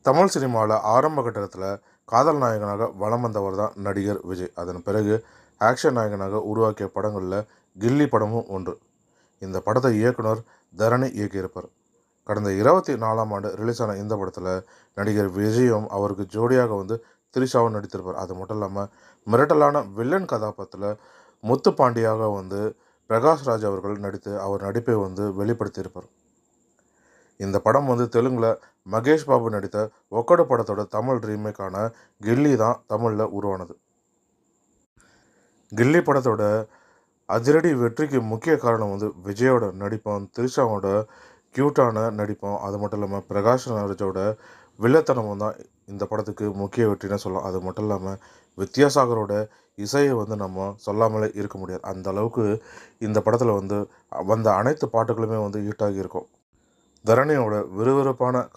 தமிழ் சினிமாவில் ஆரம்ப கட்டத்தில் காதல் நாயகனாக வலம் வந்தவர் தான் நடிகர் விஜய். அதன் பிறகு ஆக்ஷன் நாயகனாக உருவாக்கிய படங்களில் கில்லி படமும் ஒன்று. இந்த படத்தை இயக்குனர் தரணி இயக்கியிருப்பார். கடந்த 24ஆம் ஆண்டு ரிலீஸ் ஆன இந்த படத்தில் நடிகர் விஜயும் அவருக்கு ஜோடியாக திரிஷாவும் நடித்திருப்பார். அது மட்டும் இல்லாமல் மிரட்டலான வில்லன் கதாபாத்திரத்தில் முத்துப்பாண்டியாக பிரகாஷ்ராஜ் அவர்கள் நடித்து அவர் நடிப்பை வெளிப்படுத்தியிருப்பார். இந்த படம் தெலுங்கில் மகேஷ் பாபு நடித்த ஒக்கடு படத்தோட தமிழ் ரீமேக்கான கில்லி தான் தமிழில் உருவானது. கில்லி படத்தோட அதிரடி வெற்றிக்கு முக்கிய காரணம் விஜயோட நடிப்பும், திரிஷாவோட க்யூட்டான நடிப்பும், அது மட்டும் இல்லாமல் பிரகாஷ்ராஜோட வில்லத்தனமும் தான் இந்த படத்துக்கு முக்கிய வெற்றின்னு சொல்லலாம். அது மட்டும் இல்லாமல் வித்யாசாகரோட இசையை நம்ம சொல்லாமலே இருக்க முடியாது. அந்த அளவுக்கு இந்த படத்தில் வந்த அனைத்து பாட்டுகளுமே ஹிட்டாகி இருக்கும். தரணியோட விறுவிறுப்பான